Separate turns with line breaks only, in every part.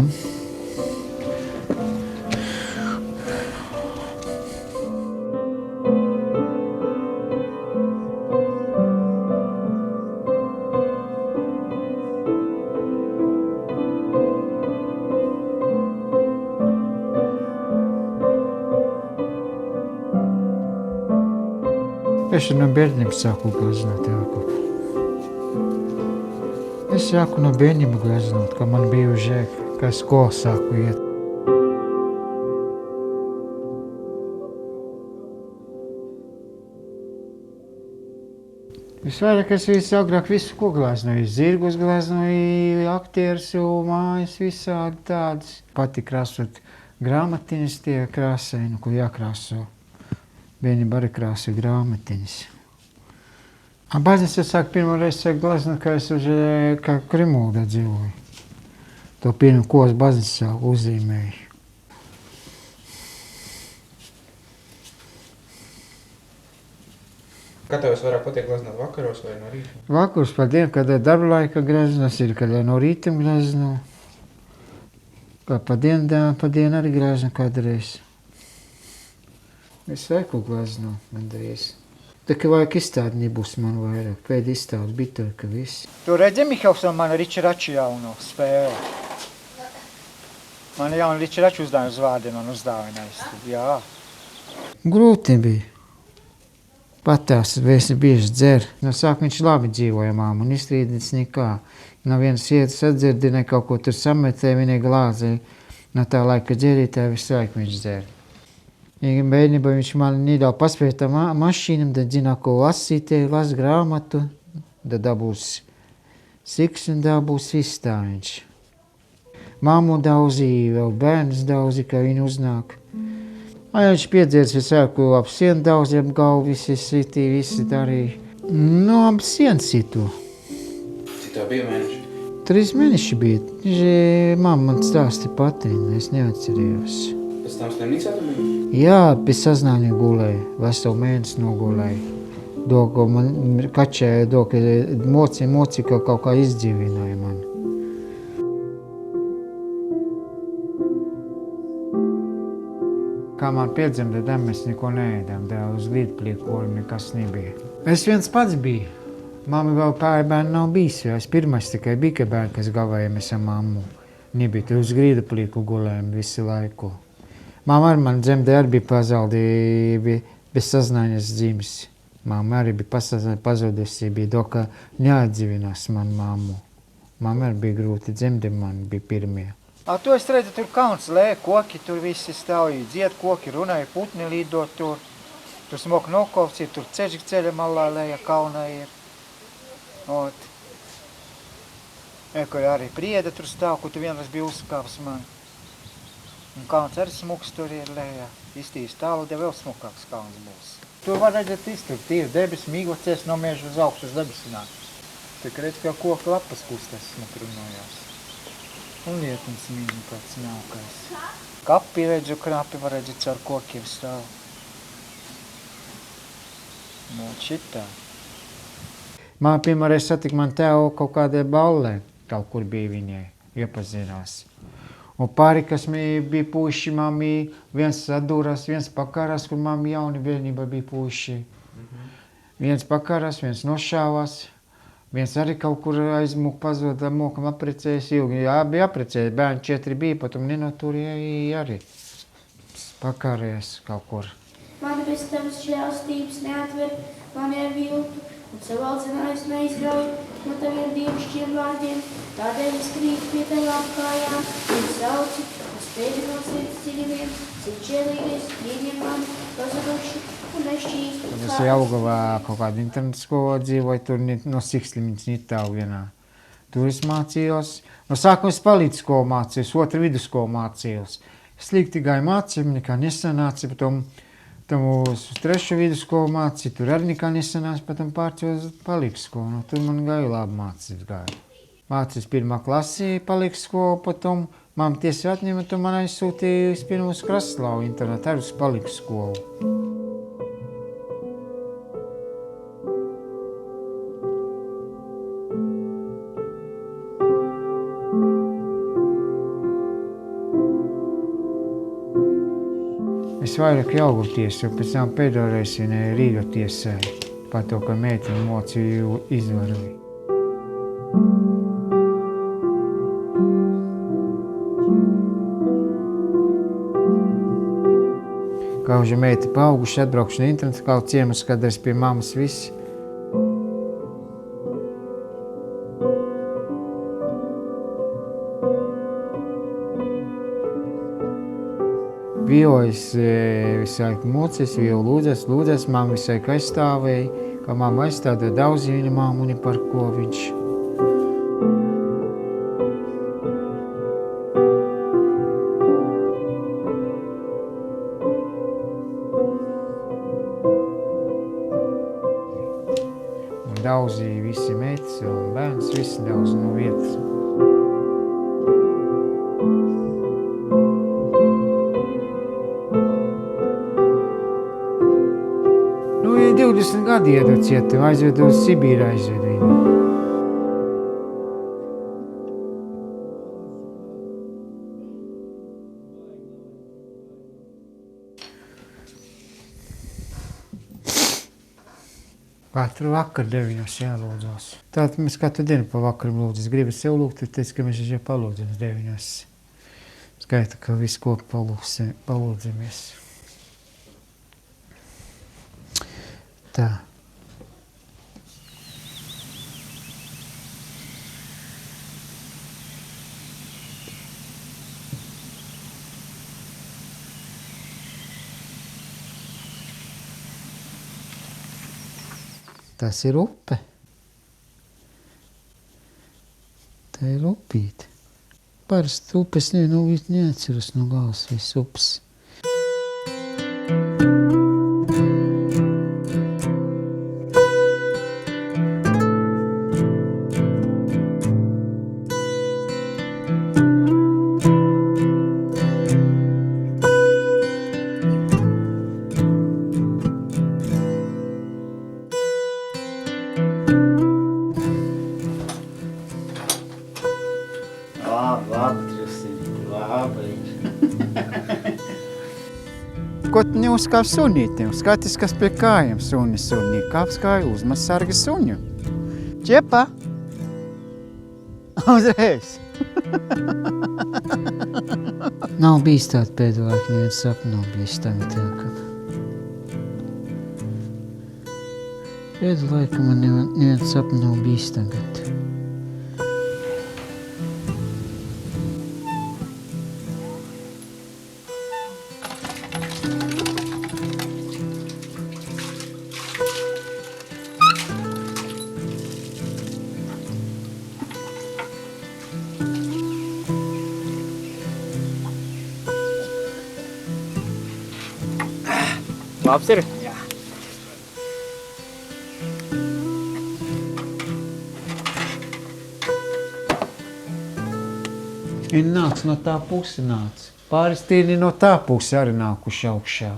Jā. Es no bērnības sāku gleznot Jākubu. Es sāku no bērnība gleznot, ka man bija žēk, ka skolu sāku iet. Visvairāk es agrāk visu ko gleznoju. Zirgus gleznoju, aktierus, mājas, visādi tādas. Patīk krāsot grāmatiņas, tie krāsēji, ko jākrāso. Bērnība arī krāsoja grāmatiņas. Baznīcā es sāku pirmo reizi sāku gleznot, ka es uz Krimuldā dzīvoju. To pirmo kos baznīcā uzzīmēju.
Kā tev vairāk patīk gleznot vakaros vai no rīta?
Vakaros pa dienu, kad ir darba laika gleznos, ir, kad no rīta glezno. Kā pa dienu arī glezno kādreiz. Es laiku glezno gandrīz. Tā kā vajag izstādi nebūs man vairāk. Pēd izstādi bija tur, ka viss.
Tu redzi, Mihals, man Riča Raču jauno spēle. Man jaunu Riča Raču uzdāvinu uz vārdiem man uzdāvinājis. Jā.
Grūti bija. Patās, vēsi bieži dzer. No sāk viņš labi dzīvoja māmu un izstrīdīts nekā. No vienas vietas atdzirdināja kaut ko tur sametē, viņa glāzē. No tā laika dzerītāja visu laiku viņš dzer. Bērnībā viņš man nedaudz paspēja tā mašīnam, tad zina, ko lasīt, las grāmatu, tad dabūs siks un dabūs izstāviņš. Māmu daudzīja, vēl bērnus daudzīja, kā viņi uznāk. Viņš piedzērs, es sāku ap sienu daudzi, ap galvu visi sitī, visi darīja. No ap sienu situ.
Cik tev bija mēneši?
3 mēneši bija. Mamma man stāsti pati, es neatcerējos.
Pēc tam slimnīcā tu biji?
Jā, pēc saznāņa gulēju, veselu mēnesi nogulēju. Doko man kačēja, doka moci, ka kaut kā izdzīvināja mani. Kā man piedzimta, tad mēs neko neēdām, dēļ uz līdpliekoļu nekas nebija. Es viens pats biju. Mama vēl pārbērni nav bijis, jo es pirmais tikai bija, ka bērni, kas gavējāmies ar mammu. Nebija, tur uz grīdaplieku gulējām visu laiku. Māma arī man dzemdē arī bija pazaldīja, bez saznāņas dzimis. Māma arī bija pazudusi, bija doka neatdzīvinās man mammu. Māma arī bija grūti dzemdē, man bija pirmie.
Tu es redzu, tur kauns lē, koki, tur visi stāvīja, dzied koki, runāja, putni līdot tur. Tur smoka nokovci, tur ceļš ceļa malā lēja, kauna ir. Ot. Kur arī prieda tur stāv, ko tu vienreiz bija uzkāps man. Un kauns arī smuks tur ir lējā. Iztīs tālu, te vēl smukāks kauns būs. Tur var redzēt iztur, tīri debes, mīgocies no meža uz augšu uz debesināt. Tik redz, kā koka lapas kustās smukrunojās. Un lietums mīni kāds naukais. Kapi redzu, krapi var redzēt, caur kokiem stāv. Nu, šitā.
Māma pirmreiz satika man tevu kaut kādai ballē, kaut kur bija viņai, iepazinās. Un pāri, kas bija puiši, mamī, viens sadūrās, viens pakārās, kur mamī jauni bērnībā bija puiši. Viens pakārās, viens nošāvās, viens arī kaut kur aizmūk pazoda, mokam aprecējis ilgi. Jā, bija aprecējis, bērni 4 bija, patum nenoturēja arī. Pakārējās kaut kur.
Mani bez tavas žēlstības neatver, mani ar viltu, un savu aldzinājus neizrauj no taviem dievišķiem vārdiem. Tādēļ es krītu pie tavām kājām, un sauci, un spēļu no sirds dziļumiem, cik žēlīgais pieņem mani pazuduši un nešķīstu.
Es Jelgavā kaut kādu internetu skolu dzīvoju, tur no Siksliņas netālu vienā. Tur es mācījos. No sākuma es palīdz skolu mācījos, otru vidusskolu mācījos. Slikti gāju mācību, nekā nesanāca, tam uz 3. vidusskolu mācīju, tur arī nekā nesanāca, patam pārcījos palīdz skolu. No, tur man gāju labi mācības gāju. Mācījos 1. klasī, palīdz skolu, patam mamma tiesi atņēma, tu man aizsūtīja uz 1. Kraslavu internetu, arī uz palīdz skolu. visvairāk Jaugu tiesu, un pēc tam pēdējo reizi viņa Rīga tiesāja par to, ka meiteni mocīju izvaroja. Kauži meiti paauguši, atbraukšu no interneta, kaut ciemas, kad es pie mammas visi. Viojas visu laiku mocies, Vio lūdzas, mamma visu laiku aizstāvēja, ka mamma aizstāvēja daudz viņa māmuni par ko viņš. Daudzi visi meitas un bērns, visi daudz no vietas. Nu, 20 gadi iedod cietu, aizvedu uz Sibīru, aizvedu viņu. Katru vakaru 9 jālūdzās. Tātad mēs katru dienu pa vakaru lūdzu. Es gribu sev lūgt, tad teicu, ka mēs jau palūdzamies 9. Skaita, ka visi kopā palūdzamies. Tā. Tas ir upe. Tā ir upīte. Parasti upes neatceras no galvas viss upes. Ko tu neuzkāp sunītiem? Skatis, kas pie kājiem sunis sunī. Kāps kāju uzmas sargi suņu. Čepa! Uzreiz! Nav bijis tāda pēdējā laika, neviens sapni nav bijis tagad jākap. Pēdējā laika man neviens sapni nav bijis tagad.
Labs ir? Jā.
Viņi nāc no tā pusi nāc. Pāris tīni no tā pusi arī nākuši augšā.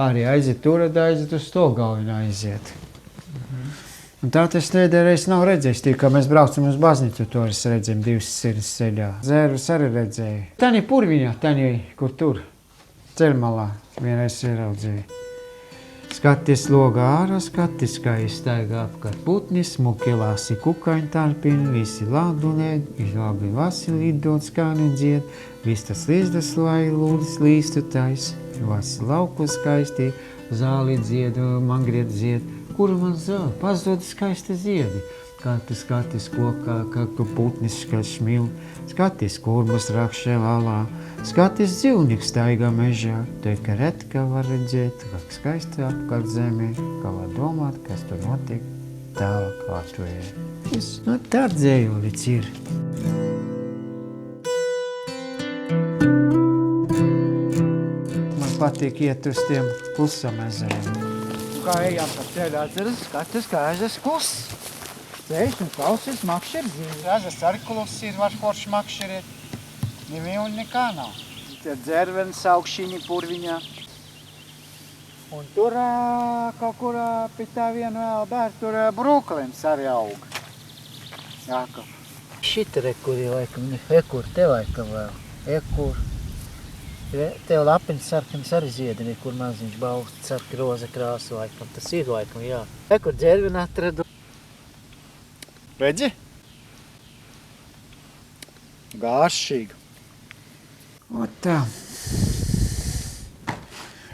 Arī aiziet tur, aiziet uz to galvinu aiziet. Un tā tas nedēļreiz nav redzējis, tikai mēs braucam uz baznīcu, to arī redzējām 2 sirds ceļā. Zērvus arī redzēju. Tāni purviņā, tāni, kur tur, ceļmalā, vienreiz ieraudzēju. Skaties logā ārā, skaties, kā izstaigā apkārt putni, smuki lāsi kukaiņu tarpini, visi lādunēd, izlabi vasi lidot skāni dzied, viss tas līzdas lai lūdis līstu tais, vasi lauku skaisti, zāli dzied, man gried dzied, kuru man zāli, pazod skaisti ziedi, kā tu skaties kokā, kā putnis šmil, skaties kurbas rakšē lālā, skaties dzīvnieks staigā mežā, tikai ret, kā var redzēt, kā skaisti apkārt zemē, kā var domāt, kas tur notiek, tālāk Latvijā. Nu, tā dzējulis ir. Man patīk iet uz tiem klusam ezeriem.
Kā ejam pa ceļu atceras, skaties, kā ezers kluss. Ceļš un klausies makšķer zīvi.
Ezers arī kluss ir, var forši makšķeriet. Nevienu nekā nav.
Tie dzervenis augšīni purviņā. Un tur kaut kur pie tā viena vēl bērns, tur brūklens arī aug. Jākap. Šita rekur ir laikam, ekur, te laikam vēl. Ekur. Tev lapiņas sarkanis arī ziedini, kur maziņš balsts sarki roza krāsu laikam. Tas ir laikam, jā. Kur dzērvini atradu. Redzi? Gāršīgi.
O tā.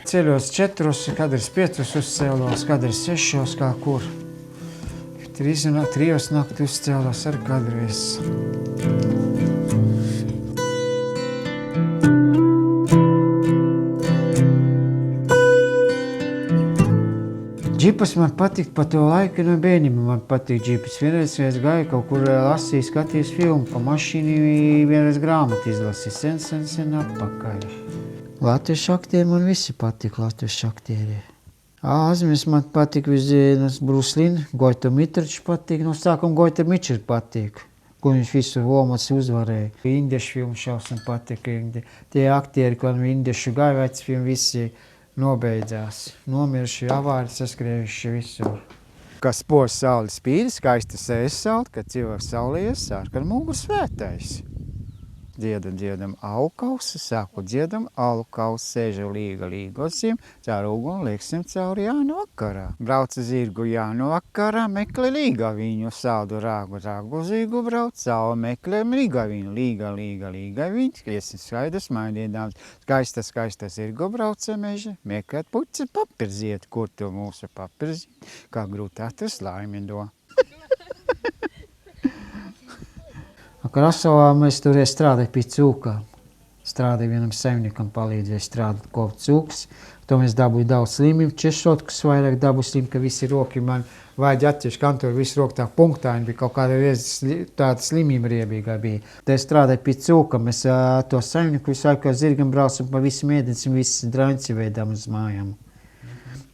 Ceļos 4, kadreiz 5 uzcēlos, kadreiz 6, kā kur. 3 nakti uzcēlos ar kadreiz. Džipas man patīk pa to laiku no bērnība. Man patīk džipas. Vienreiz gāju kaut kur lasīju, skatījos filmu pa mašīnu, vienreiz grāmatu izlasīju. Sen atpakaļ. Latviešu aktieri man visi patīk, latviešu aktieri. Āzmis man patīk visdienas Bruslin, Goita Mitričs patīk. No sākuma Goita Mitričs patīk, ko viņš visu lomas uzvarēja. Indiešu filmu šausmu patīk. Tie aktieri, ko indiešu gāja veci filmu, visi nobeidzās. Nomiruši, avāri saskrējuši visur. Kas spors sauli spīd, skaista sēs sauli, kad cilvēks saulē iesār, kad muguras svētais. Dziedam aukausi, sāku dziedam aukausi, sēžu līgosiem, caur uguni lieksim cauri Jānu vakarā. Brauca zirgu Jānu vakarā, meklē līga viņu, saldu rāgu zirgu brauc, savu meklē līga viņu, līga viņu, kriesim skaidrs maidīdāms, skaista zirgu brauca meža, meklēt puci papirziet, kur tu mūsu papirziet, kā grūti atrast laimido. Krasovā mēs toreiz strādāju pie cūkām. Strādāju vienam saimniekam, palīdzēju strādāt kopt cūkas. To mēs dabūju daudz slimību, češotkus vairāk dabūju slimību, ka visi roki man vajag atķeši kantori, visi roki tā punktāni bija, kaut kāda reize tāda slimība riebīgā bija. Te strādāju pie cūkām, mēs to saimnieku visu laiku zirgam braucam pa visu mēdinsim, visi draņci veidām uz mājām.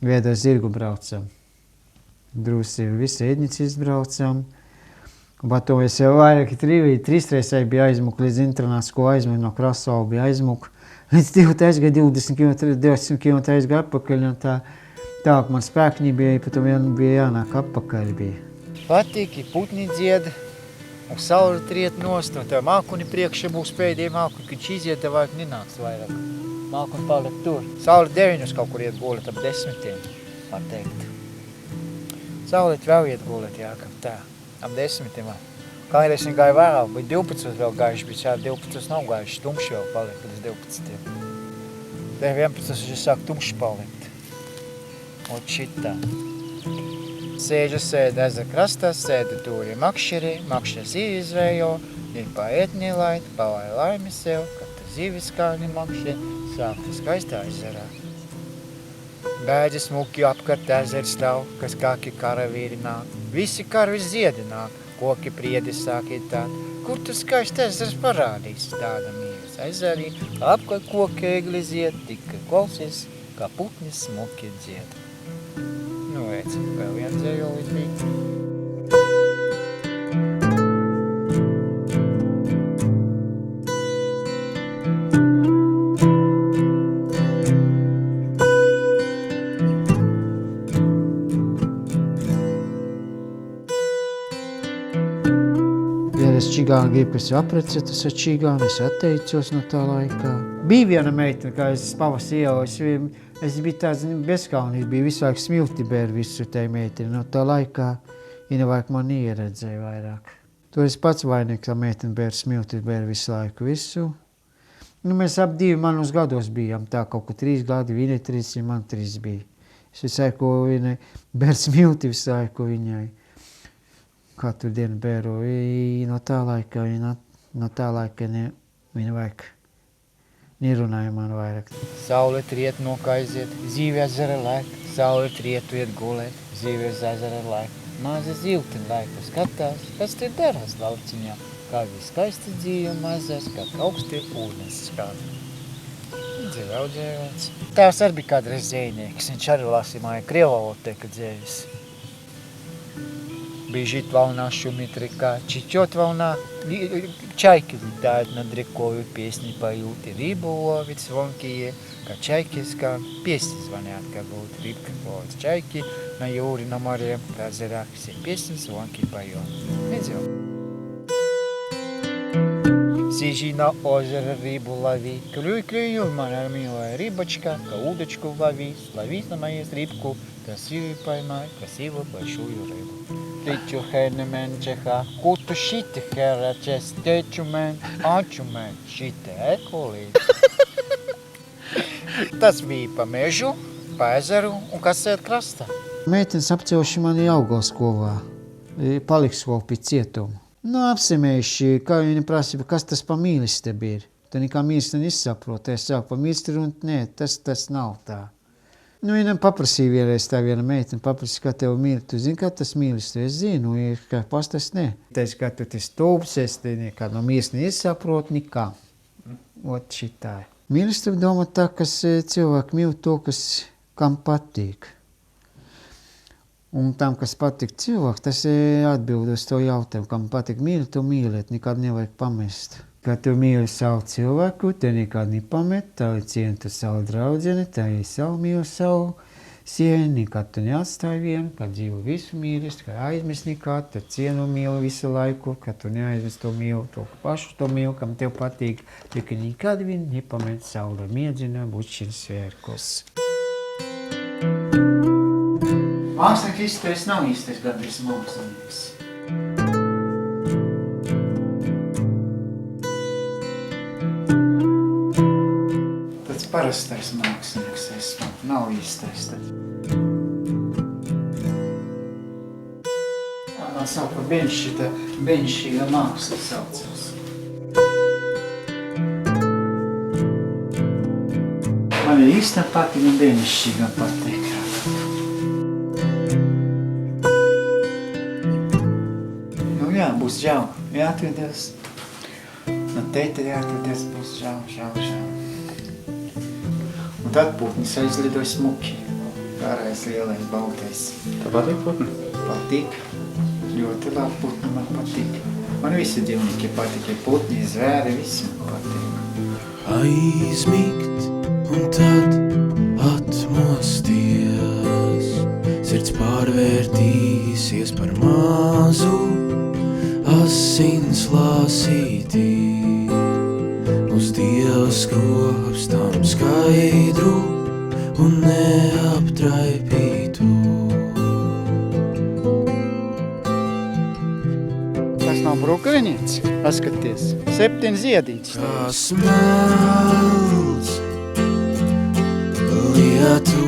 Veidā zirgu braucam. Drūsi visi ēdnici izbraucam. Bet to es jau vairāk 3 reizes bija aizmuku, līdz internātsko aizmuku, no Krasova bija aizmuku. Līdz 20 km aizgāju atpakaļ, un tā man spēkņi bija, pat bija jānāk atpakaļ bija.
Patīk, putni dzied, un saule triet nost, un tā mākuni priekšā būs pēdējie mākuni, kad šī iziet, tev vajag nenāks vairāk. Mākuni paliek tur. Saule 9 kaut kur iet gulēt, ap 10, var teikt. Saule vēl iet gulēt, Jākab, tā. Ap 10. Kādreiz viņi gāja vēl, bija 12 vēl gājuši, bet šādi 12 nav gājuši, tumši vēl paliek līdz 12. Te 11 viņš sāk tumši palikt. Ot šitā. Sēžu sēdi ezera krastā, sēdi tūri makšķerī zīvi izvējo, viņi paētni laid, palai laimi sev, kad tu zīvis kāni makšķi, sāktu skaistā ezerā. Bēģi smuki apkārt ezeri stāv, kas kāki karavīri nāk. Visi karvi ziedi nāk, koki priedi sāk ietāt. Kur tu skaisti ezers parādīs, tāda mīras ezerī, apkārt koki egli zied, tikai klausies, kā putnis smuki dzied. Nu, veic, vēl viens dzējolis bija.
Es čigānu gribu, ka es aprecētu ar čigānu, es atteicos no tā laikā. Bija viena meitene, kā es pavasī jau, es biju tāds bezkaunīgs, bija visu laiku smilti bēru visu tai meiteni. No tā laikā viņa vajag man ieredzēja vairāk. Tur es pats vainīgs, ka meitene bēru smilti bēru visu laiku visu. Nu, mēs ap 2 manus gados bijām, tā kaut ko 3 gadi, viņa 3, man 3 bija. Es visu laiku viņai bēru smilti visu laiku viņai. Katru dienu bēru, no tā laika viņa vajag nerunāja man vairāk.
Saule triet no kā aiziet, zīve ezera laik, saule trietu iet gulēt, zīve ezera laik. Mazi zilti laika skatās, kas te darās lauciņā, kā viss skaisti dzīve mazās, kā augsti ūdens skāda. Dzīve audzēvēts. Tēvs arī bija kādreiz dzējnieks, viņš arī lasīmāja krievalotu teiku dzēvis. Бежит волна, шумит река, чечет волна, чайки летают над рекою, песни поют, и рыбу ловит звонкие, как чайки скан, песни звонят, как будут рыбка ловит чайки, на юре, на море, в озерах, все песни звонкие поет. Идем. Сижи на озеро, рыбу лови. Клюй, клюй, моя милая рыбочка, удочку лови. Лови на мою рыбку, красивую поймай, красивую большую рыбу. Течу хенемен чеха, куту шите херачес, tečumen, ančumen, šite ekolī. Tas bija pa mežu, pa ezeru un kas sēd krastā.
Meitenes apcēluši mani Augalskolā, palikskolu pie cietuma. Nu, apsimējuši, kā viņi prasīja, kas tas pa mīlestību ir. Tad nekā mīlestību nesaprot. Es sāku pa mīlestību un nē, tas nav tā. Nu, viņam paprasīja vienreiz tā viena meitene, paprasīja, kā tev mīli. Tu zini, kā tas mīlestību? Es zinu, kā pastas nē. Teicu, kā tu tas tūps, es te nekā no mīlestību nesaprot nekā. Ot šitā. Mīlestība domā tā, kas cilvēki mīl to, kas kam patīk. Un tam, kas patīk cilvēku, tas atbild uz to jautājumu. Kam patīk mīli, to mīlēt, nekad nevajag pamest. Kad tu mīli savu cilvēku, te nekad nepamet, tā ir cieni tu savu draudzeni, tā ir savu mīli savu sieni, nekad tu neatstāji vienu, kad dzīvo visu mīlis, kad aizmirst nekad, tad cienu mīli visu laiku, kad tu neaizmirst to mīli, to pašu to mīli, kam tev patīk, tikai nekad vien nepamet savu miedzina bučina svērkos. Mākslinieks izstājas nav īstais gandrīz mākslinieks. Tāds parastais mākslinieks esmu, nav īstais tad. Man sauc par beņšīga māksla saucās. Man ir īstā patīk un beņšīga patīk. Jā, būs žēl. Jāatvedās. No teita jāatvedās, būs žēl. Un tad putnis aizlidoja smuki. Kārais, lielais, baltais.
Tā patīk putni?
Patīk. Ļoti labi putni man patīk. Man visi dzīvnieki patīk. Putni, zvēri, visi man patīk.
Aizmigt un tad atmosties. Sirds pārvērtīsies par mazu. Asins lāsītī, uz Dieva skropstām skaidru un neaptraipītu.
Tas nav brūkavinietis, paskaties, 7 ziediņas.
Kā smelts lietu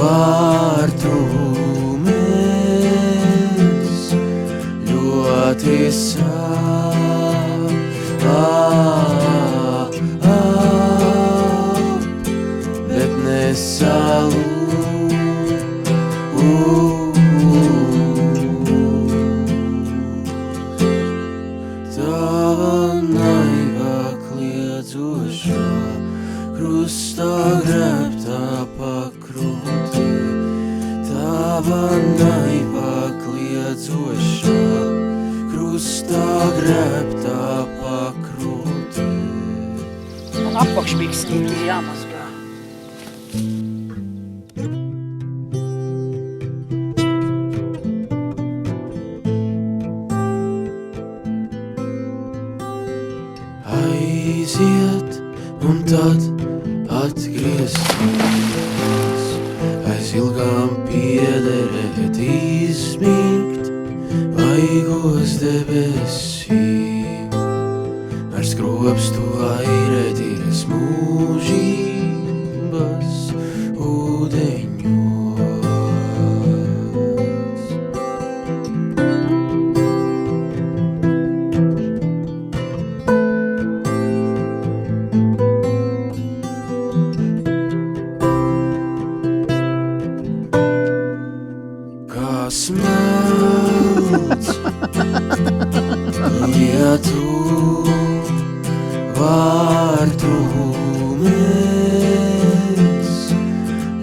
vārtu. Bet nesalu tava naivā kliedzošā krustā grēbtā pakrūtī, tava naivā kliedzošā krustā grēbtā pakrūtī.
Man apakšbiksnīgi ir jāmazgā.
Aiziet un tad atgriezties, aiz ilgām piederēt izmirkt, vaigos debesīm, ar skropstu airēties mūžības ūdeņos. Kā smelts lietu vārtumies,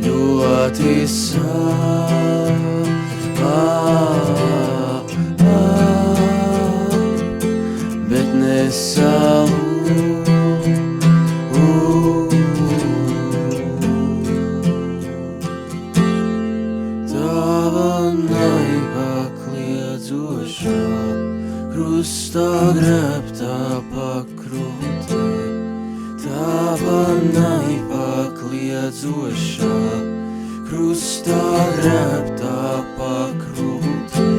ļoti bet nesalu. Tava naivā kliedzošā krustā grēbtā naivā kliedzošā, krustā grēbtā pakrūtī.